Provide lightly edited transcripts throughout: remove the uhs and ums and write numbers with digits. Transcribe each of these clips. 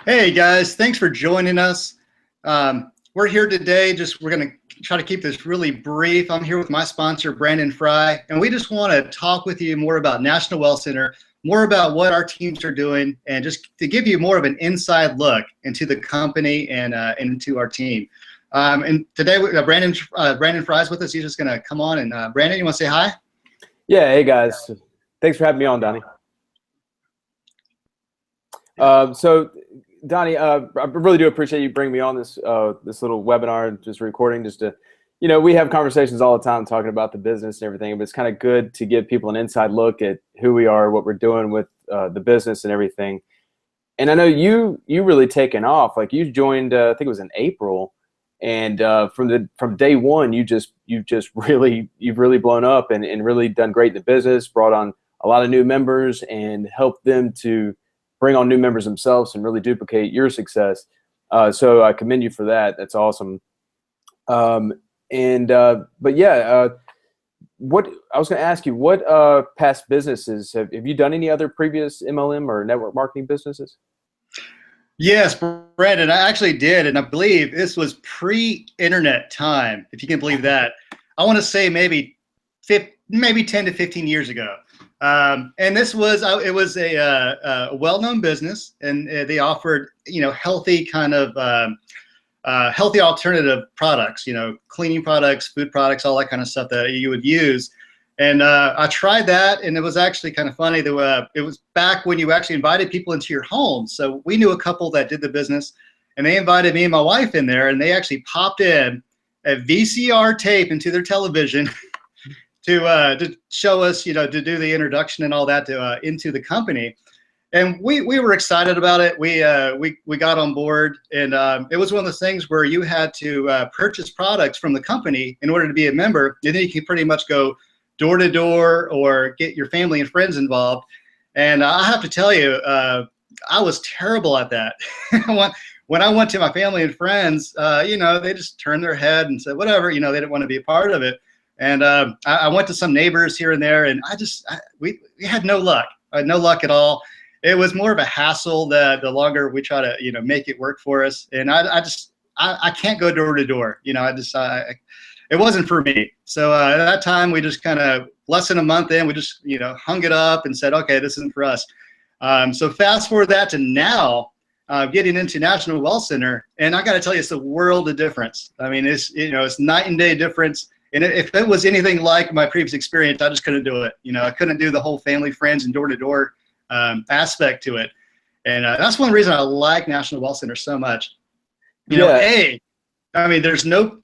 Hey guys, thanks for joining us. We're here today. We're going to try to keep this really brief. I'm here with my sponsor, Brandon Frye, and we just want to talk with you more about National Well Center, more about what our teams are doing, and just to give you more of an inside look into the company and into our team. And today, Brandon Frye is with us. He's just going to come on and Brandon, you want to say hi? Yeah, hey guys. Thanks for having me on, Donnie. So, Donnie, I really do appreciate you bringing me on this little webinar, just recording, just to, we have conversations all the time talking about the business and everything, but it's kind of good to give people an inside look at who we are, what we're doing with the business and everything. And I know you really taken off. Like you joined, I think it was in April, and from day one, you've really blown up and really done great in the business, brought on a lot of new members and helped them to bring on new members themselves and really duplicate your success. So I commend you for that. That's awesome. But yeah, what I was going to ask you, what past businesses have you done? Any other previous MLM or network marketing businesses? Yes, Brandon, I actually did, and I believe this was pre-internet time, if you can believe that. I want to say maybe 10 to 15 years ago. And this was it was a well-known business, and they offered healthy kind of healthy alternative products, cleaning products, food products, all that kind of stuff that you would use. And I tried that, and it was actually kind of funny. It was back when you actually invited people into your home. So we knew a couple that did the business, and they invited me and my wife in there, and they actually popped in a VCR tape into their television to show us, to do the introduction and all that into the company. And we were excited about it. We got on board, and it was one of those things where you had to purchase products from the company in order to be a member, and then you can pretty much go door to door or get your family and friends involved. And I have to tell you, I was terrible at that. When I went to my family and friends, they just turned their head and said, whatever, they didn't want to be a part of it. And I went to some neighbors here and there, and we had no luck. I had no luck at all. It was more of a hassle the longer we try to, make it work for us. And I can't go door to door. It wasn't for me. So at that time, we just kind of, less than a month in, we just, hung it up and said, okay, this isn't for us. So fast forward that to now, getting into National Well Center. And I got to tell you, it's a world of difference. I mean, it's night and day difference. And if it was anything like my previous experience, I just couldn't do it. I couldn't do the whole family, friends, and door-to-door aspect to it. And that's one reason I like National Well Center so much. I mean, there's no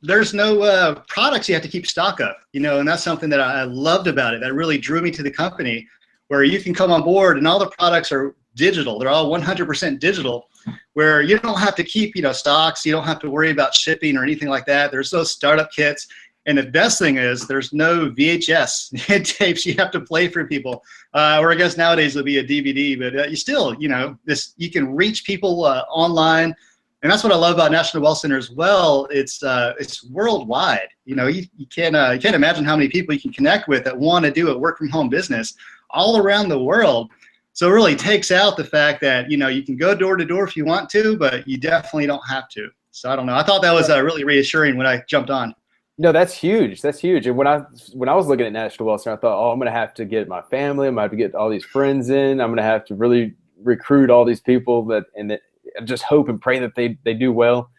products you have to keep stock of, and that's something that I loved about it. That really drew me to the company, where you can come on board and all the products are digital. They're all 100% digital, where you don't have to keep, stocks. You don't have to worry about shipping or anything like that. There's those startup kits. And the best thing is there's no VHS tapes you have to play for people, or I guess nowadays it'll be a DVD, but you still, you can reach people online. And that's what I love about National Well Center as well. It's worldwide. You can't imagine how many people you can connect with that want to do a work from home business all around the world. So it really takes out the fact that, you can go door to door if you want to, but you definitely don't have to. So I don't know. I thought that was really reassuring when I jumped on. No, that's huge. That's huge. And when I was looking at National Well Center, I thought, I'm going to have to get my family. I'm going to have to get all these friends in. I'm going to have to really recruit all these people that just hope and pray that they do well.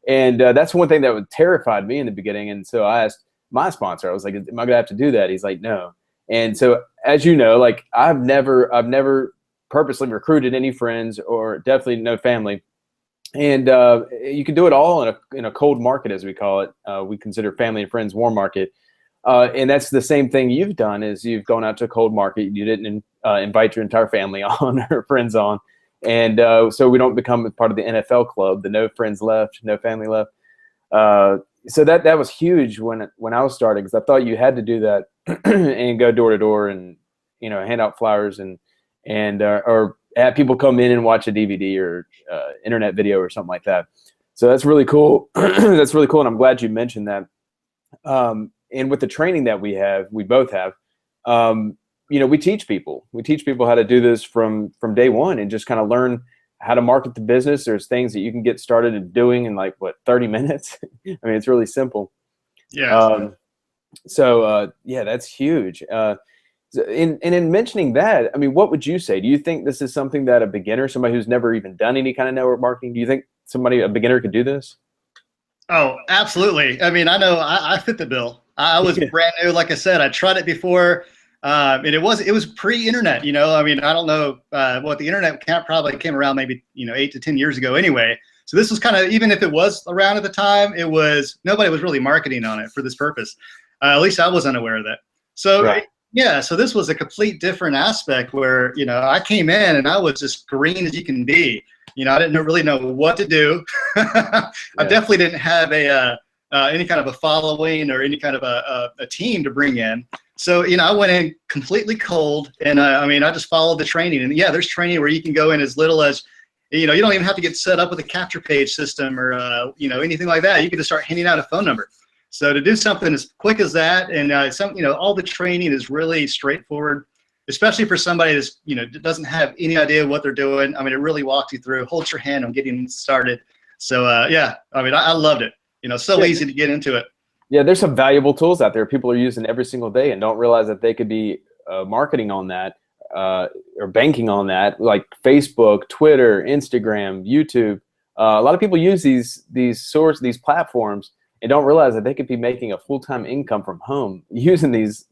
And that's one thing that terrified me in the beginning. And so I asked my sponsor, I was like, am I going to have to do that? He's like, no. And so, as you know, like I've never purposely recruited any friends, or definitely no family. And you can do it all in a cold market, as we call it. We consider family and friends warm market. And that's the same thing you've done, is you've gone out to a cold market. You didn't invite your entire family on or friends on. And so we don't become part of the NFL club, the no friends left, no family left. So that was huge when I was starting, because I thought you had to do that and go door to door and, hand out flyers and or have people come in and watch a DVD or internet video or something like that. So that's really cool. That's really cool. And I'm glad you mentioned that. And with the training that we both have, we teach people how to do this from day one, and just kind of learn how to market the business. There's things that you can get started in doing in like, what, 30 minutes? I mean, it's really simple. Yeah. Yeah, that's huge. In mentioning that, I mean, what would you say? Do you think this is something that a beginner, somebody who's never even done any kind of network marketing, do you think a beginner could do this? Oh, absolutely. I mean, I know I fit the bill. I was brand new. Like I said, I tried it before. And it was pre-internet, you know. I mean, I don't know what the internet probably came around maybe 8 to 10 years ago anyway. So this was kind of, even if it was around at the time, nobody was really marketing on it for this purpose. At least I was unaware of that. So Right. yeah, so this was a complete different aspect where I came in and I was just green as you can be. I didn't really know what to do. I definitely didn't have any kind of a following or any kind of a team to bring in. So, I went in completely cold, and I mean, I just followed the training. And yeah, there's training where you can go in as little as, you don't even have to get set up with a capture page system or, anything like that. You can just start handing out a phone number. So to do something as quick as that, and all the training is really straightforward, especially for somebody that's, doesn't have any idea what they're doing. I mean, it really walks you through, holds your hand on getting started. So yeah, I mean, I loved it. So easy to get into it. Yeah, there's some valuable tools out there people are using every single day and don't realize that they could be marketing on that or banking on that, like Facebook, Twitter, Instagram, YouTube. A lot of people use these platforms and don't realize that they could be making a full-time income from home using these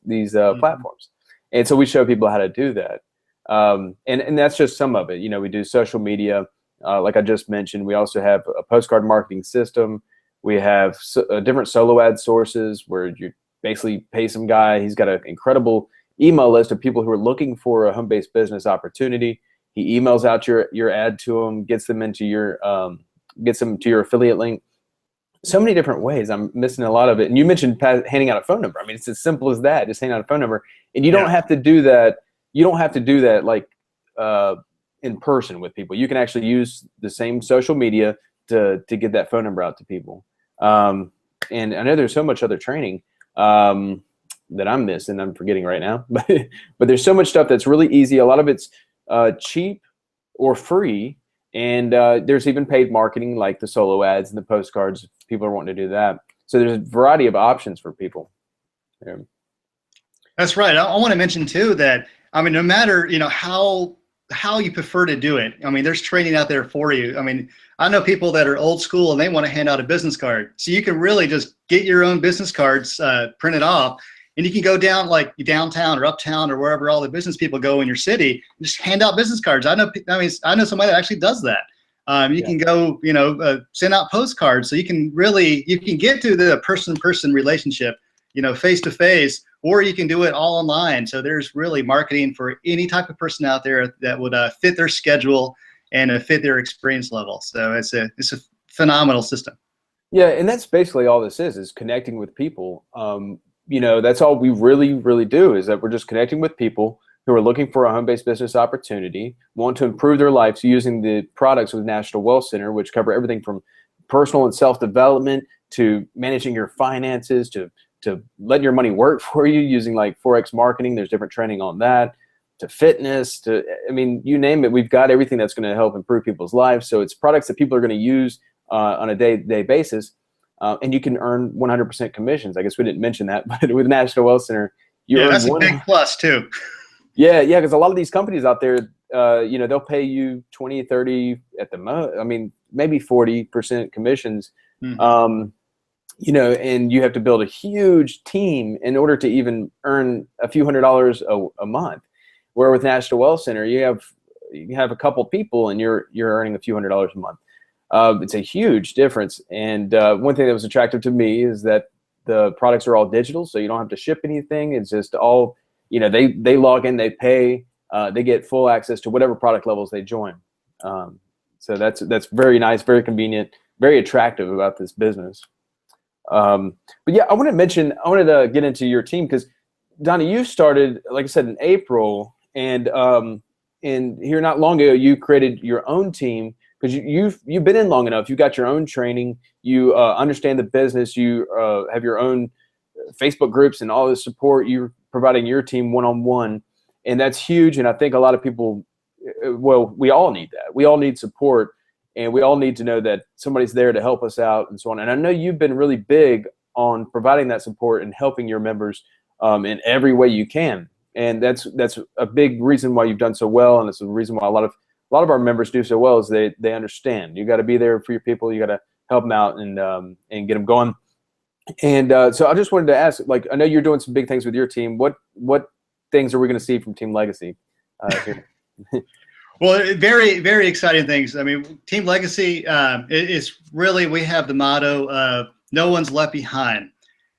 platforms. And so we show people how to do that. And that's just some of it. We do social media, like I just mentioned. We also have a postcard marketing system. We have different solo ad sources where you basically pay some guy. He's got an incredible email list of people who are looking for a home-based business opportunity. He emails out your ad to them, gets them to your affiliate link. So many different ways. I'm missing a lot of it. And you mentioned handing out a phone number. I mean, it's as simple as that. Just handing out a phone number, and you don't have to do that. You don't have to do that like in person with people. You can actually use the same social media to get that phone number out to people. And I know there's so much other training that I'm missing. I'm forgetting right now, but there's so much stuff that's really easy. A lot of it's cheap or free, and there's even paid marketing like the solo ads and the postcards if people are wanting to do that. So there's a variety of options for people. Yeah. That's right. I want to mention too that, I mean, no matter how you prefer to do it, I mean, there's training out there for you. I mean, I know people that are old school and they want to hand out a business card. So you can really just get your own business cards printed off, and you can go down like downtown or uptown or wherever all the business people go in your city and just hand out business cards. I know somebody that actually does that. You can go, send out postcards. So you can get to the person-to-person relationship, face to face, or you can do it all online. So there's really marketing for any type of person out there that would fit their schedule and fit their experience level. So it's a phenomenal system. Yeah, and that's basically all this is connecting with people. That's all we really, really do, is that we're just connecting with people who are looking for a home-based business opportunity, want to improve their lives using the products with National Wealth Center, which cover everything from personal and self-development to managing your finances to letting your money work for you using like Forex marketing. There's different training on that, to fitness, you name it. We've got everything that's going to help improve people's lives. So it's products that people are going to use on a day-to-day basis. And you can earn 100% commissions. I guess we didn't mention that, but with National Wealth Center, that's a big plus too. Yeah, because a lot of these companies out there, they'll pay you 20, 30 at the most. I mean, maybe 40% commissions. Mm-hmm. And you have to build a huge team in order to even earn a few $100s a month. Where with National Wealth Center, you have a couple people and you're earning a few $100s a month. It's a huge difference. And one thing that was attractive to me is that the products are all digital, so you don't have to ship anything. It's just all, they log in, they pay, they get full access to whatever product levels they join. So that's very nice, very convenient, very attractive about this business. But yeah, I wanted to get into your team because Donnie, you started, like I said, in April, and here not long ago, you created your own team because you've been in long enough. You got your own training. You understand the business. You have your own Facebook groups and all the support. You're providing your team one-on-one, and that's huge. And I think a lot of people well, we all need that. We all need support, and we all need to know that somebody's there to help us out and so on. And I know you've been really big on providing that support and helping your members in every way you can. And that's a big reason why you've done so well, and it's the reason why a lot of our members do so well is they understand. You got to be there for your people. You got to help them out and get them going. And so I just wanted to ask, like, I know you're doing some big things with your team. What things are we going to see from Team Legacy here? Well, very, very exciting things. I mean, Team Legacy is really, we have the motto of no one's left behind.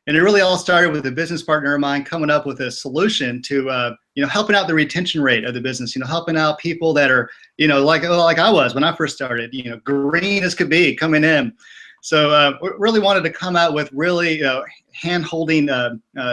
And it really all started with a business partner of mine coming up with a solution to, helping out the retention rate of the business, helping out people that are, like I was when I first started, green as could be coming in. So we really wanted to come out with really hand-holding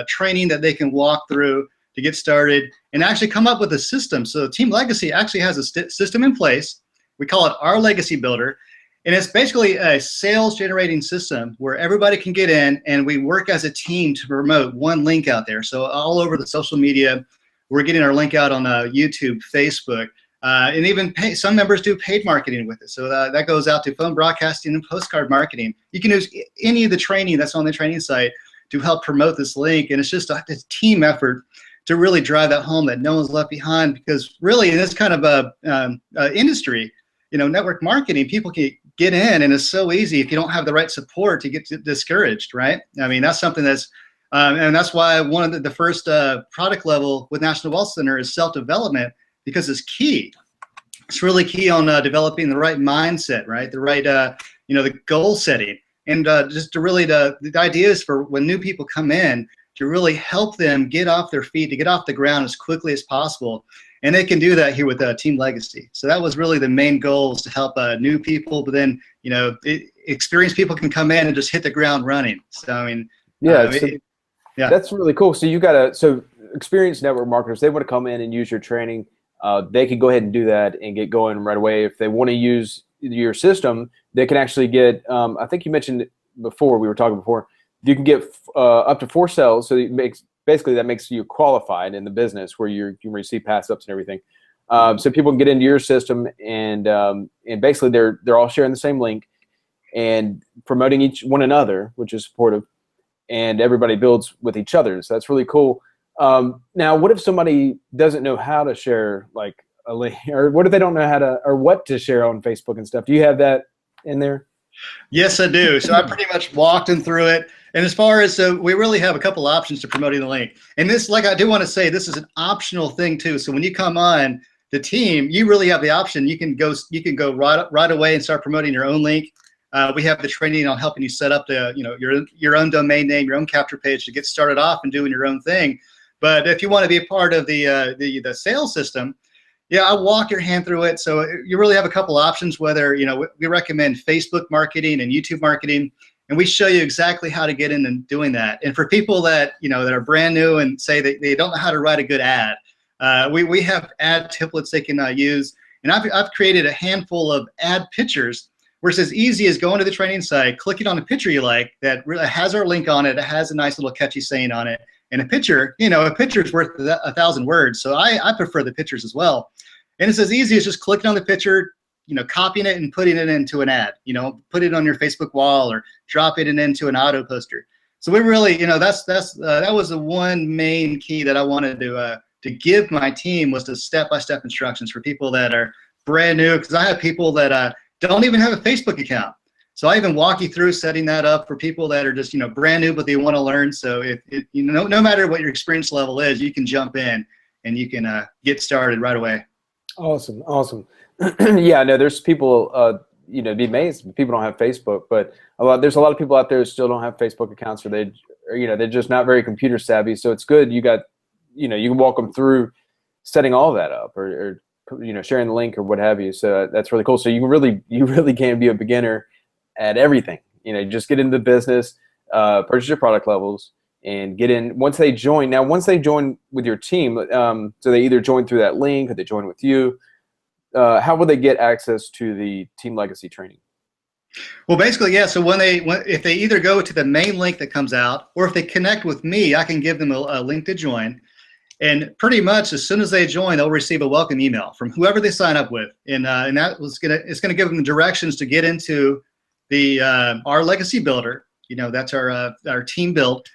training that they can walk through to get started and actually come up with a system. So Team Legacy actually has a system in place. We call it our Legacy Builder. And it's basically a sales generating system where everybody can get in and we work as a team to promote one link out there. So all over the social media, we're getting our link out on YouTube, Facebook, and even some members do paid marketing with it. So that goes out to phone broadcasting and postcard marketing. You can use any of the training that's on the training site to help promote this link. And it's just a team effort to really drive that home that no one's left behind, because really in this kind of industry, network marketing, people can get in, and it's so easy if you don't have the right support to get discouraged, right? I mean, that's something that's, and that's why one of the first product level with National Wealth Center is self-development, because it's key. It's really key on developing the right mindset, right? The right, the goal setting, and just to really, the idea is for when new people come in, to really help them get off their feet, to get off the ground as quickly as possible. And they can do that here with Team Legacy. So that was really the main goal, is to help new people, but then, experienced people can come in and just hit the ground running. So, I mean, yeah, that's really cool. So you got so experienced network marketers, they want to come in and use your training. They can go ahead and do that and get going right away. If they want to use your system, they can actually get, I think you mentioned before, we were talking before, you can get up to 4 sales. So it makes, basically that makes you qualified in the business where you receive pass ups and everything. So people can get into your system and basically they're all sharing the same link and promoting one another, which is supportive, and everybody builds with each other. So that's really cool. Now, what if somebody doesn't know how to share like a link, or what if they don't know how to, or what to share on Facebook and stuff? Do you have that in there? Yes, I do. So I pretty much walked them through it. And as far as, so we really have a couple options to promoting the link. And this, like I do want to say, this is an optional thing too. So when you come on the team, you really have the option. You can go right away and start promoting your own link. We have the training on helping you set up your own domain name, your own capture page to get started off and doing your own thing. But if you want to be a part of the sales system, yeah, I'll walk your hand through it. So you really have a couple options, whether, we recommend Facebook marketing and YouTube marketing, and we show you exactly how to get in and doing that. And for people that, that are brand new and say that they don't know how to write a good ad, we have ad templates they can use. And I've created a handful of ad pictures where it's as easy as going to the training site, clicking on a picture you like that really has our link on it. It has a nice little catchy saying on it. And a picture, a picture is worth 1,000 words. So I prefer the pictures as well. And it's as easy as just clicking on the picture, copying it and putting it into an ad, put it on your Facebook wall or drop it into an auto poster. So we really, that was the one main key that I wanted to give my team, was the step-by-step instructions for people that are brand new. Because I have people that don't even have a Facebook account. So I even walk you through setting that up for people that are just, brand new, but they want to learn. So if no matter what your experience level is, you can jump in and you can get started right away. Awesome. Yeah, no, there's people, be amazed if people don't have Facebook, but there's a lot of people out there who still don't have Facebook accounts, or they're just not very computer savvy. So it's good. You can walk them through setting all that up, or sharing the link or what have you. So that's really cool. So you really can be a beginner at everything. Just get into the business, purchase your product levels, and get in. Once they join with your team, so they either join through that link or they join with you, how will they get access to the Team Legacy training? Well, basically, yeah. So if they either go to the main link that comes out, or if they connect with me, I can give them a link to join. And pretty much as soon as they join, they'll receive a welcome email from whoever they sign up with, and it's gonna give them directions to get into the our legacy builder. That's our team build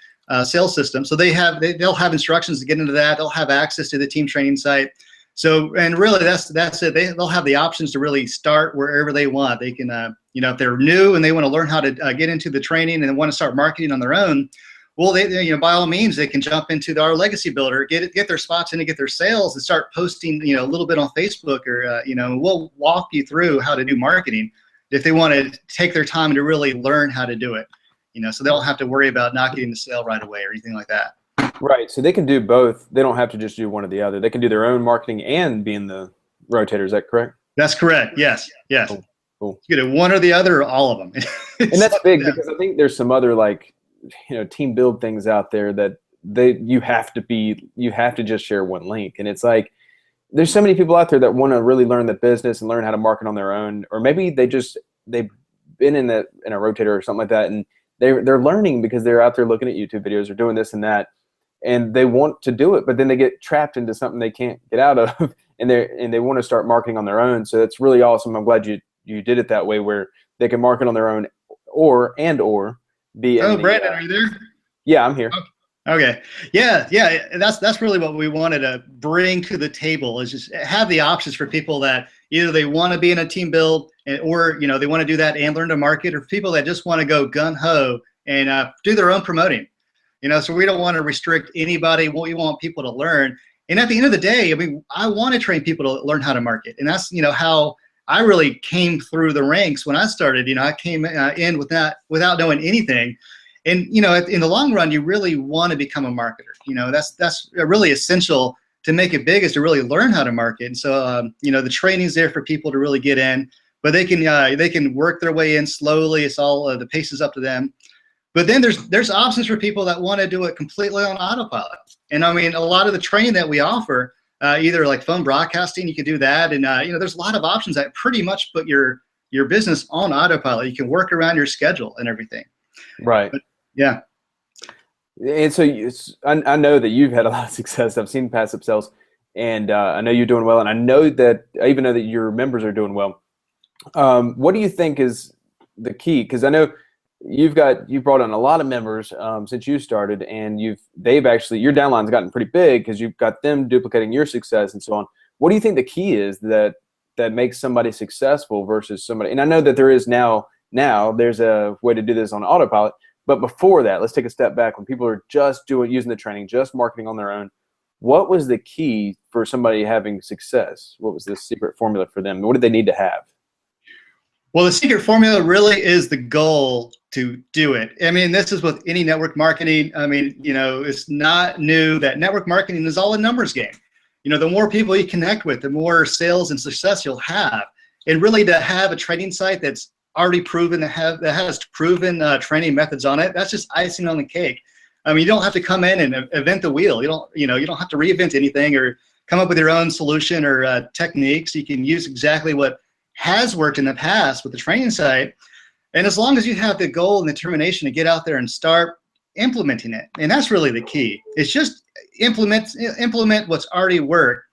sales system. So they'll have instructions to get into that. They'll have access to the team training site. So, and really that's it. They'll have the options to really start wherever they want. They can, if they're new and they want to learn how to get into the training and want to start marketing on their own, well, they by all means, they can jump into our legacy builder, get their spots in and get their sales and start posting, a little bit on Facebook or, we'll walk you through how to do marketing if they want to take their time to really learn how to do it, so they don't have to worry about not getting the sale right away or anything like that. Right. So they can do both. They don't have to just do one or the other. They can do their own marketing and be in the rotator. Is that correct? That's correct. Yes. Yes. Cool. You get one or the other or all of them. And that's big because I think there's some other team build things out there that you have to just share one link. And it's like, there's so many people out there that want to really learn the business and learn how to market on their own, or maybe they've been in a rotator or something like that. And they're learning because they're out there looking at YouTube videos or doing this and that, and they want to do it, but then they get trapped into something they can't get out of, and they want to start marketing on their own. So that's really awesome. I'm glad you did it that way, where they can market on their own or be. Oh, Brandon, are you there? Yeah, I'm here. Okay. Yeah. That's really what we wanted to bring to the table, is just have the options for people that either they want to be in a team build or, they want to do that and learn to market, or people that just want to go gun ho and do their own promoting. So we don't want to restrict anybody. We want people to learn. And at the end of the day, I want to train people to learn how to market. And that's, how I really came through the ranks when I started. I came in without knowing anything. And, in the long run, you really want to become a marketer. That's really essential to make it big, is to really learn how to market. And so, the training's there for people to really get in, but they can work their way in slowly. It's all the pace is up to them. But then there's options for people that want to do it completely on autopilot. And a lot of the training that we offer, either like phone broadcasting, you can do that. And, there's a lot of options that pretty much put your business on autopilot. You can work around your schedule and everything. Right. But, yeah. And so I know that you've had a lot of success. I've seen passive sales, and I know you're doing well. And I even know that your members are doing well. What do you think is the key? Because I know you've brought on a lot of members since you started, and your downline's gotten pretty big because you've got them duplicating your success and so on. What do you think the key is that makes somebody successful versus somebody? And I know that there is now there's a way to do this on autopilot, but before that, let's take a step back. When people are just using the training, just marketing on their own, what was the key for somebody having success? What was the secret formula for them? What did they need to have? Well, the secret formula really is the goal to do it. This is with any network marketing. It's not new that network marketing is all a numbers game. The more people you connect with, the more sales and success you'll have. And really, to have a training site that's already proven, that has proven training methods on it, that's just icing on the cake. You don't have to come in and invent the wheel. You don't have to reinvent anything or come up with your own solution or techniques. You can use exactly what has worked in the past with the training site. And as long as you have the goal and determination to get out there and start implementing it, and that's really the key. It's just implement what's already worked.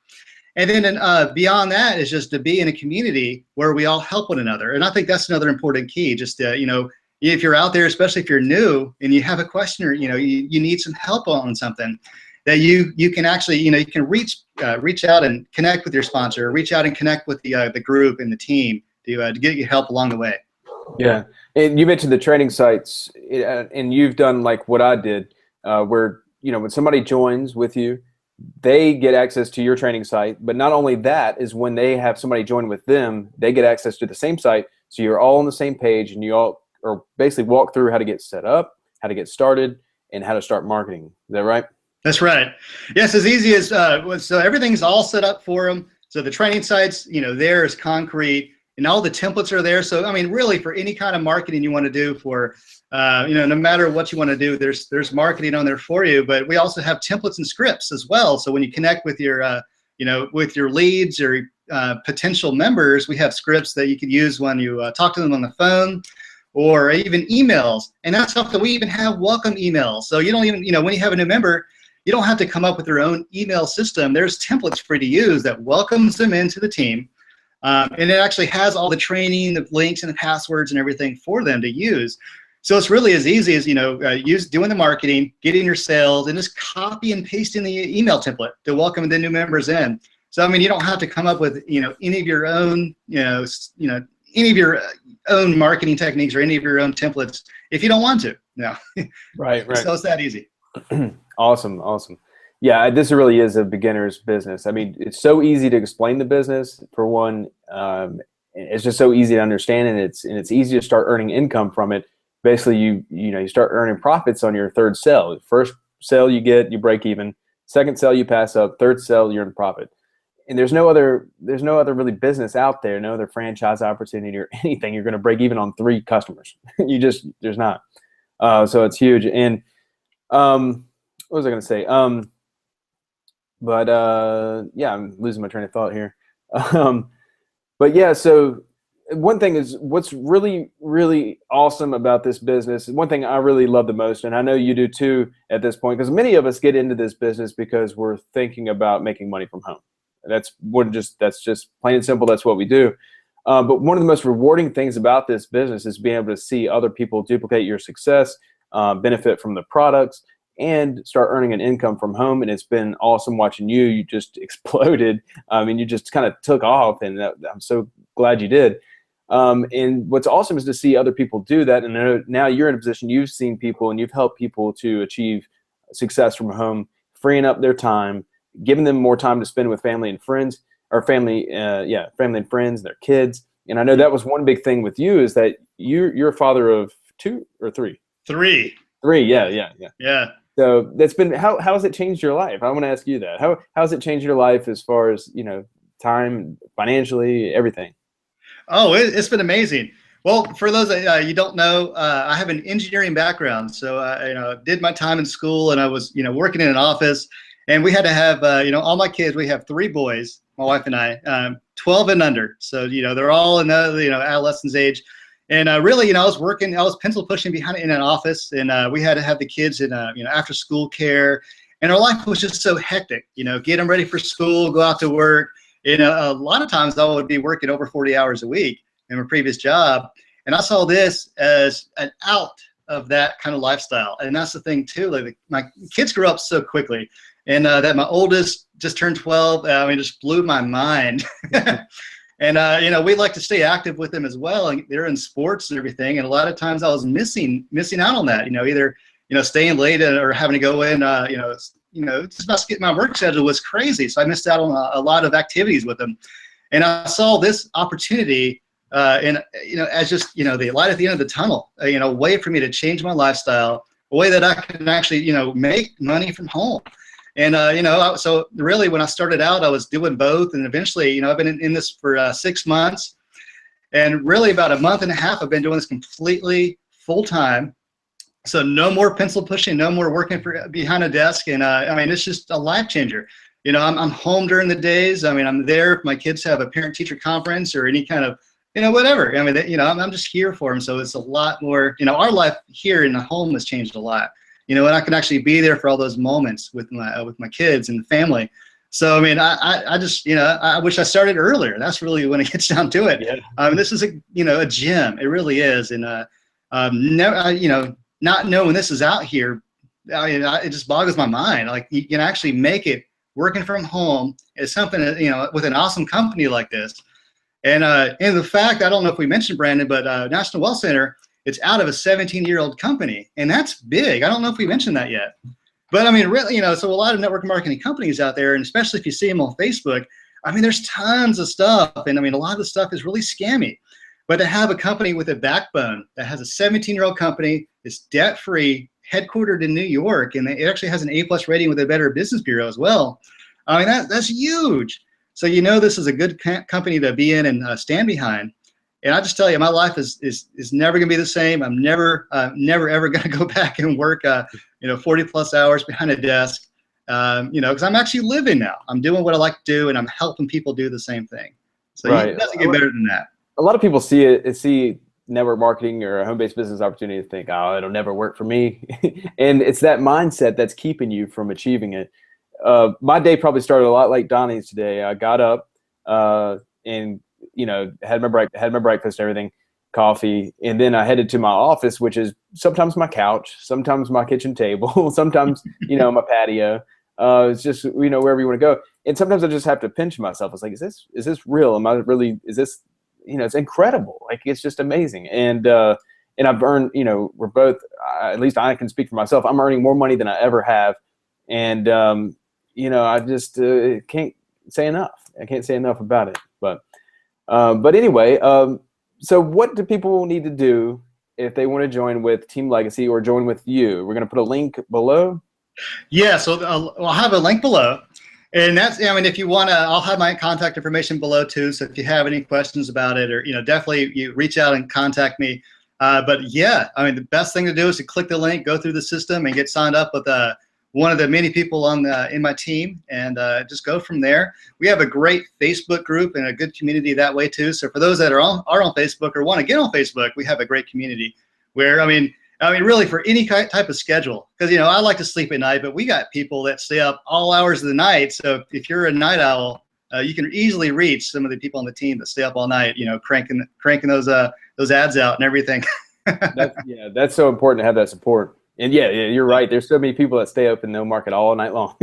And then beyond that is just to be in a community where we all help one another. And I think that's another important key. Just if you're out there, especially if you're new and you have a question or you need some help on something, that you can actually you can reach out and connect with your sponsor, reach out and connect with the group and the team to get you help along the way. Yeah, and you mentioned the training sites, and you've done like what I did, where when somebody joins with you, they get access to your training site. But not only that, is when they have somebody join with them, they get access to the same site. So you're all on the same page, and you all are basically walk through how to get set up, how to get started, and how to start marketing. Is that right? That's right. Yes, as easy as so everything's all set up for them. So the training sites, there is concrete, and all the templates are there. So really, for any kind of marketing you want to do for, no matter what you want to do, there's marketing on there for you. But we also have templates and scripts as well. So when you connect with your, with your leads or potential members, we have scripts that you can use when you talk to them on the phone, or even emails. And that's stuff that we even have welcome emails. So you don't even, when you have a new member, you don't have to come up with your own email system. There's templates for you to use that welcomes them into the team. And it actually has all the training, the links and the passwords and everything for them to use. So it's really as easy as, doing the marketing, getting your sales, and just copy and pasting the email template to welcome the new members in. So, I mean, you don't have to come up with, any of your own, any of your own marketing techniques or any of your own templates if you don't want to. No. Right. So it's that easy. Awesome. Yeah, this really is a beginner's business. I mean, it's so easy to explain the business, for one. It's just so easy to understand, and it's easy to start earning income from it. Basically, you start earning profits on your third sale. First sale you get, you break even. Second sale you pass up. Third sale you're in profit. And there's no other really business out there, no other franchise opportunity or anything. You're going to break even on 3 customers. There's not. So it's huge. And what was I going to say? Yeah, I'm losing my train of thought here. But yeah, so one thing is what's really, really awesome about this business. One thing I really love the most, and I know you do too at this point, because many of us get into this business because we're thinking about making money from home. That's just plain and simple. That's what we do. But one of the most rewarding things about this business is being able to see other people duplicate your success, benefit from the products, and start earning an income from home. And it's been awesome watching you. You just exploded. I mean, you just kind of took off, and I'm so glad you did. And what's awesome is to see other people do that. And now you're in a position, you've seen people and you've helped people to achieve success from home, freeing up their time, giving them more time to spend with family and friends, or family and friends, their kids. And I know that was one big thing with you, is that you're a father of 2 or 3? 3. 3, yeah. Yeah. So that's been, how has it changed your life? I want to ask you that. How has it changed your life as far as, time, financially, everything? Oh, it's been amazing. Well, for those you don't know, I have an engineering background. So, did my time in school, and I was, working in an office, and we had to have, all my kids. We have 3 boys, my wife and I, 12 and under. So, they're all in the, adolescence age. And really, I was pencil pushing behind in an office, and we had to have the kids in, after school care. And our life was just so hectic, get them ready for school, go out to work. A lot of times I would be working over 40 hours a week in my previous job. And I saw this as an out of that kind of lifestyle. And that's the thing too, like my kids grew up so quickly, and that my oldest just turned 12. Just blew my mind. And, we like to stay active with them as well. And they're in sports and everything. And a lot of times I was missing out on that, either, staying late or having to go in, just about getting my work schedule was crazy. So I missed out on a lot of activities with them. And I saw this opportunity as just, the light at the end of the tunnel, a way for me to change my lifestyle, a way that I can actually, make money from home. And, so really when I started out, I was doing both. And eventually, I've been in this for 6 months, and really about a month and a half, I've been doing this completely full time. So no more pencil pushing, no more working behind a desk. And it's just a life changer. I'm home during the days. I'm there if my kids have a parent teacher conference or any kind of, whatever. I'm just here for them. So it's a lot more, our life here in the home has changed a lot, and I can actually be there for all those moments with my kids and the family. So, I just, I wish I started earlier. That's really when it gets down to it. Yeah. This is a gym. It really is. And, not knowing this is out here, it just boggles my mind. Like, you can actually make it working from home is something that, with an awesome company like this. And the fact, I don't know if we mentioned, Brandon, but National Wealth Center, it's out of a 17-year-old company, and that's big. I don't know if we mentioned that yet. But really, so a lot of network marketing companies out there, and especially if you see them on Facebook, there's tons of stuff. And a lot of the stuff is really scammy. But to have a company with a backbone that has a 17-year-old company, is debt-free, headquartered in New York, and it actually has an A+ rating with a Better Business Bureau as well. That's huge. So this is a good company to be in and stand behind. And I just tell you, my life is never going to be the same. I'm never ever going to go back and work 40+ hours behind a desk. Because I'm actually living now. I'm doing what I like to do, and I'm helping people do the same thing. So right. It doesn't get better than that. A lot of people see network marketing or a home-based business opportunity to think, oh, it'll never work for me. And it's that mindset that's keeping you from achieving it. My day probably started a lot like Donnie's today. I got up and, had my breakfast and everything, coffee, and then I headed to my office, which is sometimes my couch, sometimes my kitchen table, sometimes, my patio. It's just, wherever you want to go. And sometimes I just have to pinch myself. It's like, is this real? Am I really, is this, it's incredible. Like, it's just amazing. And I've earned, we're both, at least I can speak for myself. I'm earning more money than I ever have. And, I just can't say enough. I can't say enough about it. But anyway, so what do people need to do if they want to join with Team Legacy or join with you? We're going to put a link below. Yeah, so I'll have a link below. And that's, if you want to, I'll have my contact information below too. So if you have any questions about it, or, definitely you reach out and contact me. But yeah, the best thing to do is to click the link, go through the system, and get signed up with one of the many people in my team, and just go from there. We have a great Facebook group and a good community that way too. So for those that are on Facebook or want to get on Facebook, we have a great community where, really for any type of schedule, because, I like to sleep at night, but we got people that stay up all hours of the night. So if you're a night owl, you can easily reach some of the people on the team that stay up all night, cranking those ads out and everything. That's so important to have that support. And yeah, you're right. There's so many people that stay up and no market all night long.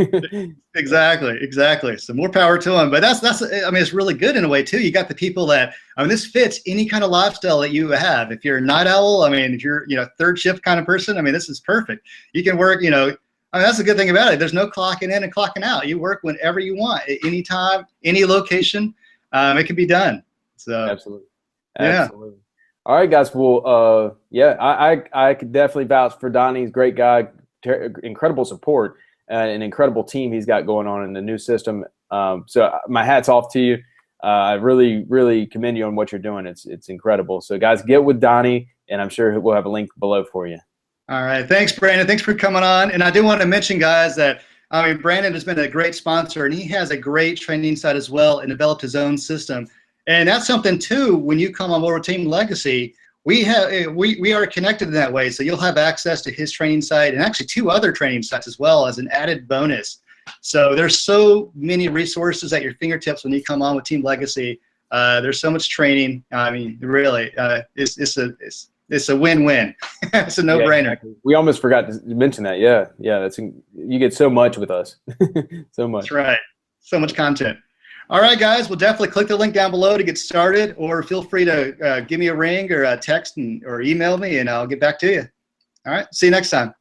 Exactly. So more power to them. But that's it's really good in a way too. You got the people that, this fits any kind of lifestyle that you have. If you're a night owl, if you're, third shift kind of person, this is perfect. You can work, that's the good thing about it. There's no clocking in and clocking out. You work whenever you want, at any time, any location. It can be done. So absolutely. All right, guys. Well, I could definitely vouch for Donnie. He's a great guy, incredible support, an incredible team he's got going on in the new system. So my hat's off to you. I really, really commend you on what you're doing. It's incredible. So guys, get with Donnie, and I'm sure we'll have a link below for you. All right. Thanks, Brandon. Thanks for coming on. And I do want to mention, guys, that Brandon has been a great sponsor, and he has a great training site as well and developed his own system. And that's something too, when you come on board with Team Legacy, we are connected in that way. So you'll have access to his training site and actually 2 other training sites as well as an added bonus. So there's so many resources at your fingertips when you come on with Team Legacy. There's so much training. Really, it's a win-win. It's a no-brainer. Yeah, exactly. We almost forgot to mention that. Yeah. You get so much with us. So much. That's right. So much content. All right, guys, we'll definitely click the link down below to get started, or feel free to give me a ring or a text or email me, and I'll get back to you. All right, see you next time.